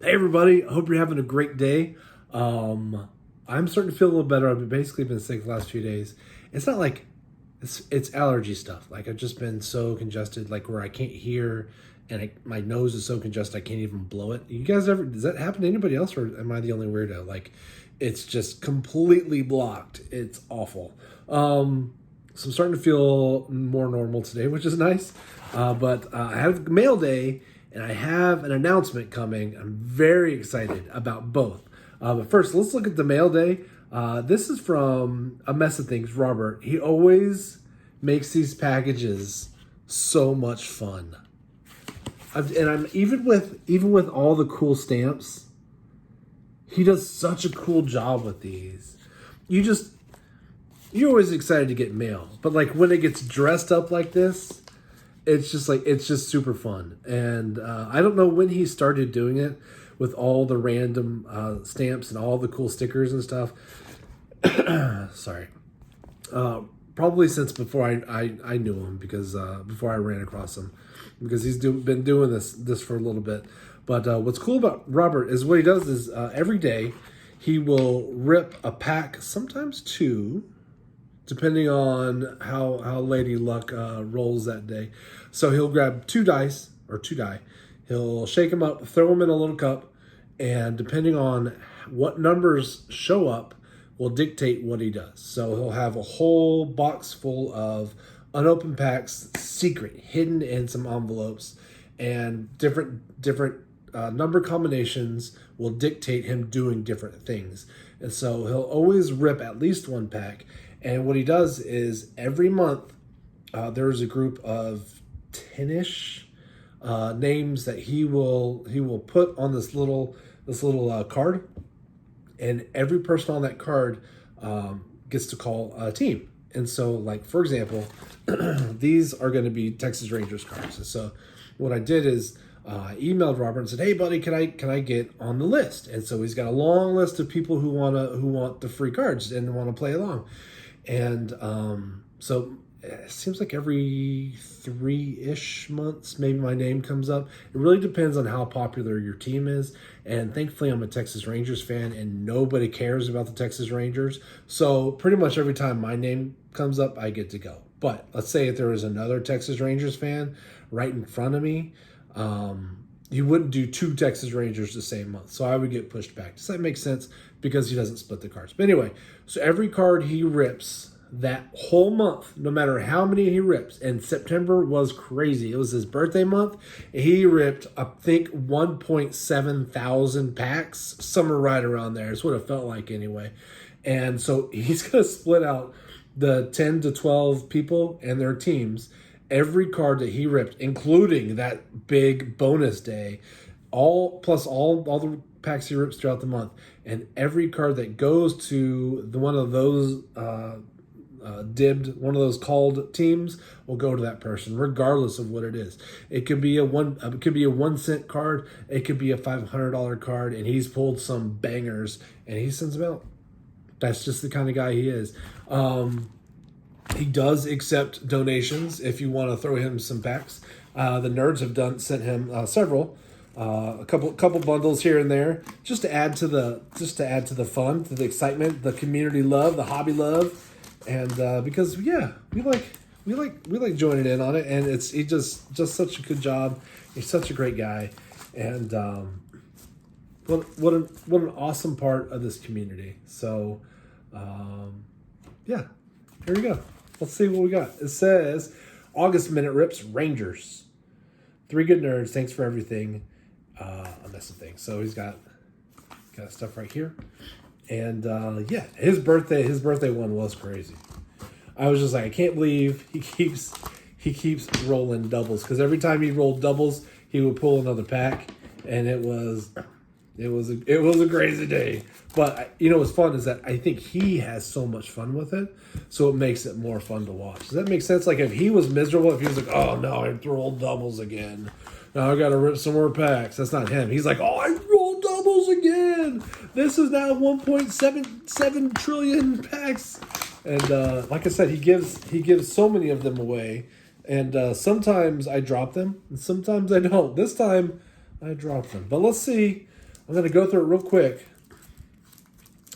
Hey everybody, I hope you're having a great day. I'm starting to feel a little better. I've basically been sick the last few days. It's not like it's allergy stuff. Like I've just been so congested, like where I can't hear, and my nose is so congested I can't even blow it. You guys ever, does that happen to anybody else, or am I the only weirdo? Like it's just completely blocked. It's awful. So I'm starting to feel more normal today, which is nice. But I have mail day. And I have an announcement coming. I'm very excited about both. But first, let's look at the mail day. This is from A Mess of Things, Robert. He always makes these packages so much fun. I'm even with all the cool stamps, he does such a cool job with these. You're always excited to get mail, but like when it gets dressed up like this, it's just super fun. And I don't know when he started doing it with all the random stamps and all the cool stickers and stuff. Sorry. Probably since before I knew him, because before I ran across him, because he's been doing this for a little bit. But what's cool about Robert is what he does is every day he will rip a pack, sometimes two, depending on how Lady Luck rolls that day. So he'll grab two die. He'll shake them up, throw them in a little cup, and depending on what numbers show up will dictate what he does. So he'll have a whole box full of unopened packs, secret, hidden in some envelopes, and different number combinations will dictate him doing different things. And so he'll always rip at least one pack. And what he does is every month there's a group of 10-ish names that he will put on this little card, and every person on that card gets to call a team. And so, like for example, these are going to be Texas Rangers cards. And so what I did is I emailed Robert and said, "Hey buddy, can I get on the list?" And so he's got a long list of people who want the free cards and want to play along. And so it seems like every 3-ish months, maybe my name comes up. It really depends on how popular your team is. And thankfully, I'm a Texas Rangers fan, and nobody cares about the Texas Rangers. So pretty much every time my name comes up, I get to go. But let's say if there was another Texas Rangers fan right in front of me, you wouldn't do two Texas Rangers the same month. So I would get pushed back. Does that make sense? Because he doesn't split the cards. But anyway, so every card he rips that whole month, no matter how many he rips, and September was crazy. It was his birthday month. He ripped, I think, 1.7 thousand packs, somewhere right around there. It's what it felt like anyway. And so he's going to split out the 10 to 12 people and their teams. Every card that he ripped, including that big bonus day, all the packs he rips throughout the month, and every card that goes to one of those one of those called teams will go to that person, regardless of what it is. It could be a 1 cent card, it could be a $500 card, and he's pulled some bangers and he sends them out. That's just the kind of guy he is. He does accept donations if you want to throw him some packs. The nerds have sent him several, a couple bundles here and there, just to add to the fun, to the excitement, the community love, the hobby love, and because we like joining in on it, and he just such a good job. He's such a great guy, and what an awesome part of this community. So here we go. Let's see what we got. It says, August Minute Rips, Rangers. 3 good nerds, thanks for everything. A mess of things. So he's got stuff right here. And his birthday one was crazy. I was just like, I can't believe he keeps rolling doubles. Because every time he rolled doubles, he would pull another pack. And it was a crazy day. But you know what's fun is that I think he has so much fun with it, so it makes it more fun to watch. Does that make sense? Like if he was miserable, if he was like, "Oh no, I rolled doubles again. Now I got to rip some more packs." That's not him. He's like, "Oh, I rolled doubles again. This is now 1.77 trillion packs." And like I said, he gives so many of them away, and sometimes I drop them, and sometimes I don't. This time I dropped them, but let's see I'm going to go through it real quick,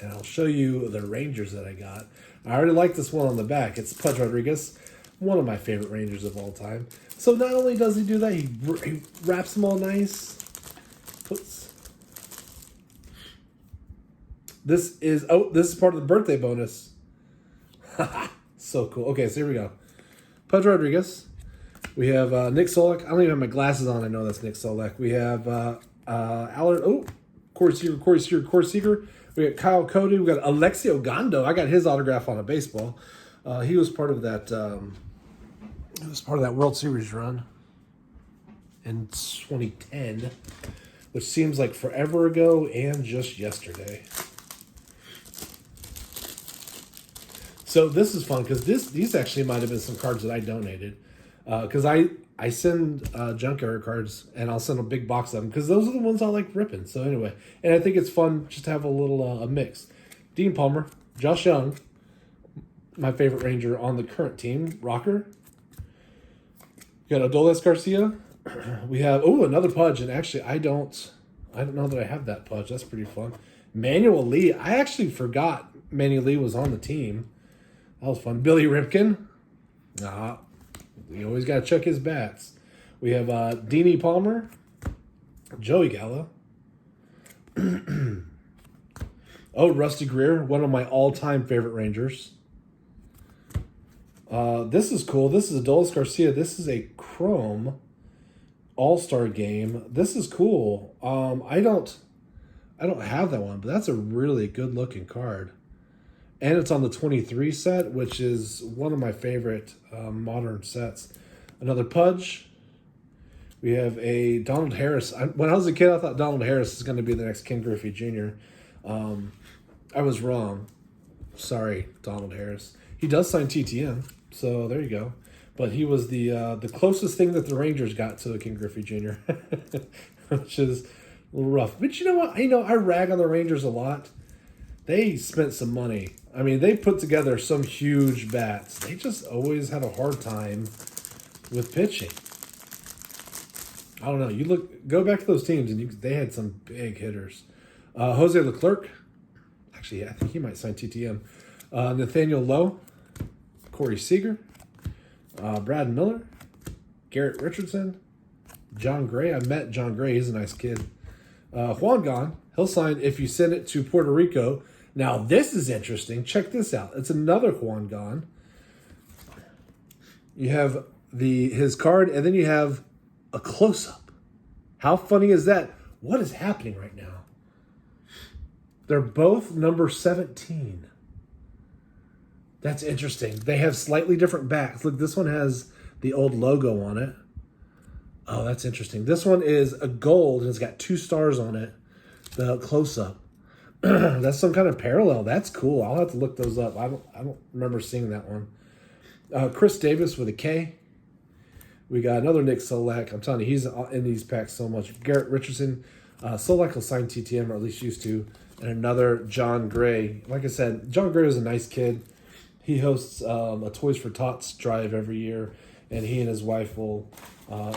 and I'll show you the Rangers that I got. I already like this one on the back. It's Pudge Rodriguez, one of my favorite Rangers of all time. So not only does he do that, he wraps them all nice. This is part of the birthday bonus. So cool. Okay, so here we go. Pudge Rodriguez. We have Nick Solak. I don't even have my glasses on. I know that's Nick Solak. We have Allard. Oh, Corey Seager. We got Kyle Cody. We got Alexio Gondo. I got his autograph on a baseball. He was part of that. He was part of that World Series run in 2010, which seems like forever ago and just yesterday. So this is fun because these actually might have been some cards that I donated. Because I send junkyard cards, and I'll send a big box of them because those are the ones I like ripping. So anyway, and I think it's fun just to have a little a mix. Dean Palmer, Josh Jung, my favorite Ranger on the current team, Rocker. We got Adolis Garcia. We have another Pudge, and actually I don't know that I have that Pudge. That's pretty fun. Manuel Lee. I actually forgot Manuel Lee was on the team. That was fun. Billy Ripken. You always got to check his bats. We have Deanie Palmer, Joey Gallo. Rusty Greer, one of my all-time favorite Rangers. This is cool. This is Adolis Garcia. This is a Chrome All-Star Game. This is cool. I don't have that one, but that's a really good-looking card. And it's on the 23 set, which is one of my favorite modern sets. Another Pudge. We have a Donald Harris. When I was a kid, I thought Donald Harris is going to be the next Ken Griffey Jr. I was wrong. Sorry, Donald Harris. He does sign TTM, so there you go. But he was the closest thing that the Rangers got to a Ken Griffey Jr., which is a little rough. But you know what? I rag on the Rangers a lot. They spent some money. I mean, they put together some huge bats. They just always had a hard time with pitching. I don't know. Go back to those teams, and they had some big hitters. Jose Leclerc. Actually, I think he might sign TTM. Nathaniel Lowe. Corey Seager. Brad Miller. Garrett Richardson. John Gray. I met John Gray. He's a nice kid. Juan Gone. He'll sign if you send it to Puerto Rico. Now, this is interesting. Check this out. It's another Juan Gone. You have his card, and then you have a close-up. How funny is that? What is happening right now? They're both number 17. That's interesting. They have slightly different backs. Look, this one has the old logo on it. Oh, that's interesting. This one is a gold, and it's got 2 stars on it. The close-up. That's some kind of parallel. That's cool. I'll have to look those up. I don't remember seeing that one. Chris Davis with a K. We got another Nick Solak. I'm telling you, he's in these packs so much. Garrett Richardson. Solak will sign TTM, or at least used to. And another John Gray. Like I said, John Gray is a nice kid. He hosts a Toys for Tots drive every year, and he and his wife will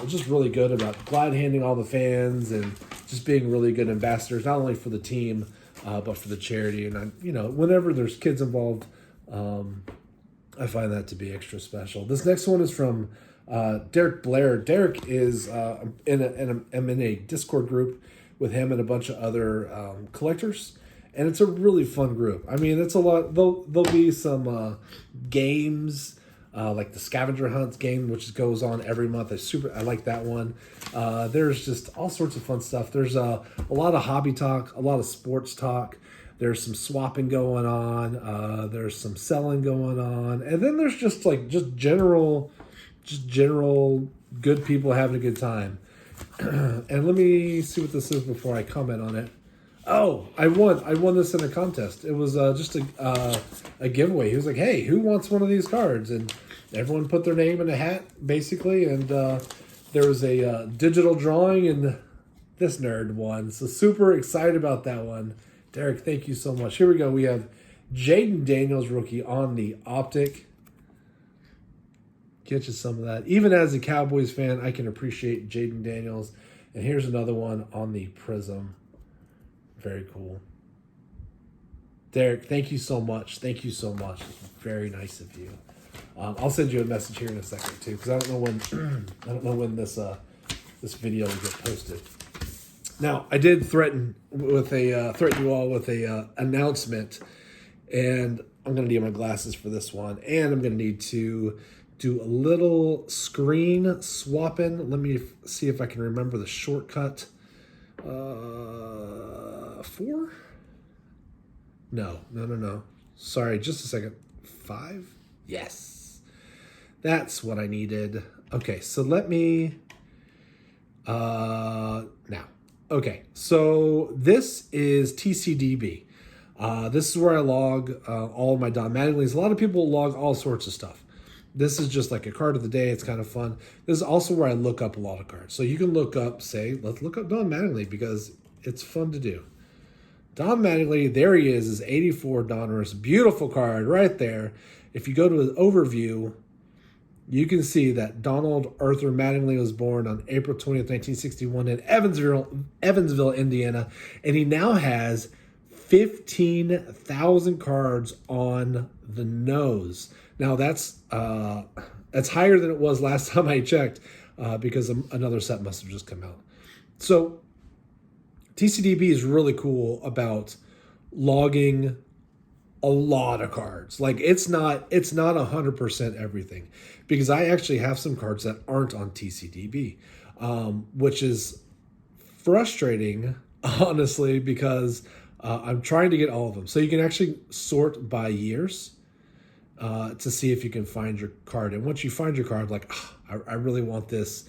just really good about glad-handing all the fans and just being really good ambassadors, not only for the team, but for the charity. And, whenever there's kids involved, I find that to be extra special. This next one is from Derek Blair. Derek is I'm in a Discord group with him and a bunch of other collectors. And it's a really fun group. I mean, it's a lot. There'll be some games, like the scavenger hunts game, which goes on every month. I like that one. There's just all sorts of fun stuff. There's a lot of hobby talk, a lot of sports talk. There's some swapping going on. There's some selling going on, and then there's just general good people having a good time. And let me see what this is before I comment on it. Oh, I won this in a contest. It was just a giveaway. He was like, hey, who wants one of these cards? And everyone put their name in a hat, basically. And there was a digital drawing, and this nerd won. So super excited about that one. Derek, thank you so much. Here we go. We have Jaden Daniels, rookie, on the Optic. Get you some of that. Even as a Cowboys fan, I can appreciate Jaden Daniels. And here's another one on the Prism. Very cool. Derek, thank you so much. Thank you so much. It's very nice of you. I'll send you a message here in a second too, because I don't know when this video will get posted. Now, I did threaten you all with a announcement, and I'm going to need my glasses for this one, and I'm going to need to do a little screen swapping. Let me see if I can remember the shortcut. 4? No. Sorry, just a second. 5? Yes. That's what I needed. Okay, so let me... now. Okay, so this is TCDb. This is where I log all of my Don Mattinglys. A lot of people log all sorts of stuff. This is just like a card of the day. It's kind of fun. This is also where I look up a lot of cards. So you can look up, let's look up Don Mattingly because it's fun to do. Don Mattingly, there he is 84 Donruss. Beautiful card right there. If you go to his overview, you can see that Donald Arthur Mattingly was born on April 20th, 1961 in Evansville, Indiana. And he now has 15,000 cards on the nose. Now that's higher than it was last time I checked because another set must have just come out. So TCDb is really cool about logging a lot of cards. Like it's not 100% everything, because I actually have some cards that aren't on TCDb, which is frustrating, honestly, because I'm trying to get all of them. So you can actually sort by years to see if you can find your card. And once you find your card, like, I really want this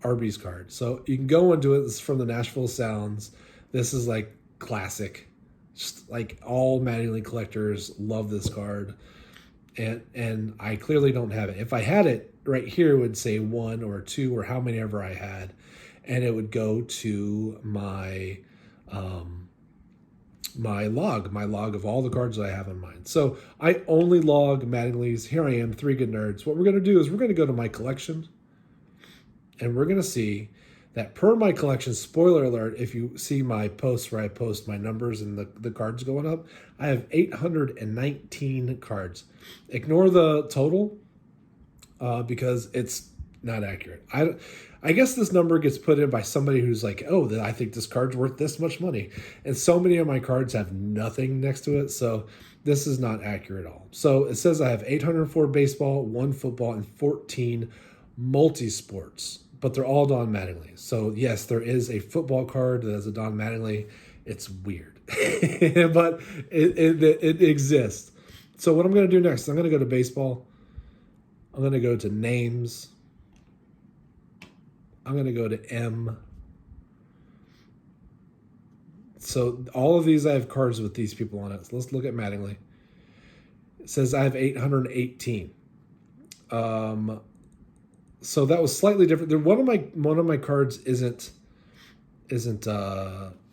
Arby's card. So you can go into it. This is from the Nashville Sounds. This is like classic. Just like all Mattingly collectors love this card. And I clearly don't have it. If I had it right here, it would say 1 or 2 or how many ever I had. And it would go to my log of all the cards that I have in mind. So I only log Mattinglys. Here I am, 3 Good Nerds. What we're going to do is we're going to go to my collection, and we're going to see that per my collection, spoiler alert, if you see my posts where I post my numbers and the cards going up, I have 819 cards. Ignore the total because it's not accurate. I guess this number gets put in by somebody who's like, oh, I think this card's worth this much money. And so many of my cards have nothing next to it, so this is not accurate at all. So it says I have 804 baseball, 1 football, and 14 multi-sports, but they're all Don Mattingly. So yes, there is a football card that has a Don Mattingly. It's weird, but it exists. So what I'm going to do next, I'm going to go to baseball. I'm going to go to names. I'm going to go to M. So all of these, I have cards with these people on it. So let's look at Mattingly. It says I have 818. So that was slightly different. One of my cards isn't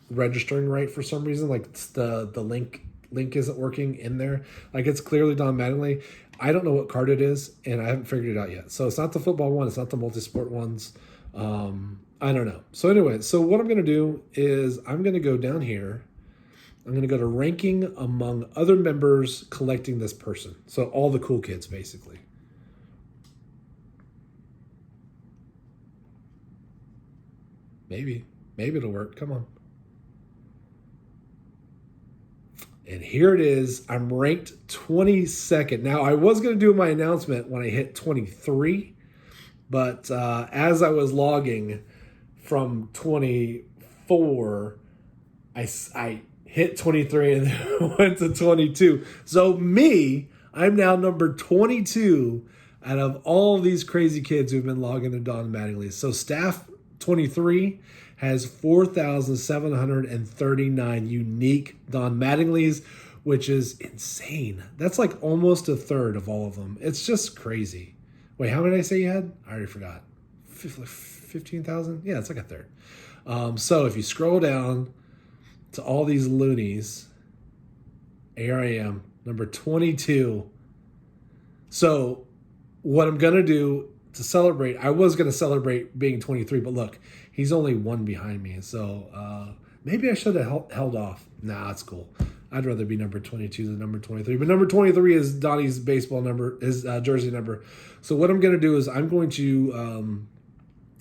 registering right for some reason. Like it's the link isn't working in there. Like it's clearly Don Mattingly. I don't know what card it is, and I haven't figured it out yet. So it's not the football one. It's not the multi-sport ones. I don't know. So anyway, so what I'm going to do is I'm going to go down here. I'm going to go to ranking among other members collecting this person. So all the cool kids, basically. Maybe it'll work. Come on. And here it is. I'm ranked 22nd. Now, I was going to do my announcement when I hit 23, but as I was logging from 24, I hit 23 and then went to 22. So I'm now number 22 out of all these crazy kids who've been logging to Don Mattingly. So staff 23 has 4,739 unique Don Mattinglys, which is insane. That's like almost a third of all of them. It's just crazy. Wait, how many did I say you had? I already forgot. 15,000? Yeah, it's like a third. So if you scroll down to all these loonies, here I am, number 22. So what I'm going to do to celebrate. I was going to celebrate being 23, but look, he's only one behind me. So maybe I should have held off. Nah, it's cool. I'd rather be number 22 than number 23. But number 23 is Donnie's baseball number, his jersey number. So what I'm going to do is I'm going to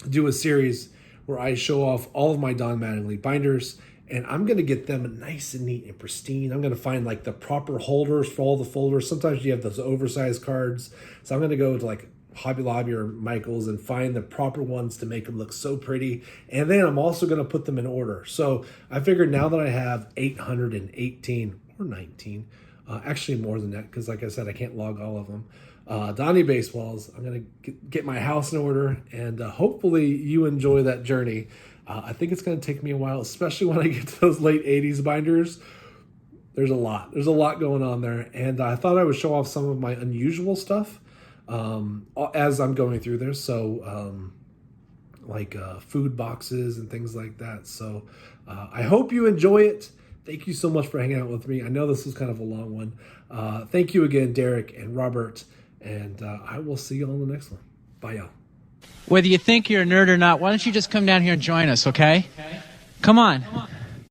do a series where I show off all of my Don Mattingly binders, and I'm going to get them nice and neat and pristine. I'm going to find like the proper holders for all the folders. Sometimes you have those oversized cards. So I'm going to go to like Hobby Lobby or Michael's and find the proper ones to make them look so pretty. And then I'm also going to put them in order. So I figured now that I have 818 or 19, actually more than that, because like I said, I can't log all of them. Donnie Baseballs, I'm going to get my house in order, and hopefully you enjoy that journey. I think it's going to take me a while, especially when I get to those late 80s binders. There's a lot going on there, and I thought I would show off some of my unusual stuff as I'm going through there. So like food boxes and things like that. So I hope you enjoy it. Thank you so much for hanging out with me. I know this was kind of a long one. Thank you again, Derek and Robert. And I will see you on the next one. Bye, y'all. Whether you think you're a nerd or not, why don't you just come down here and join us, okay? Come on.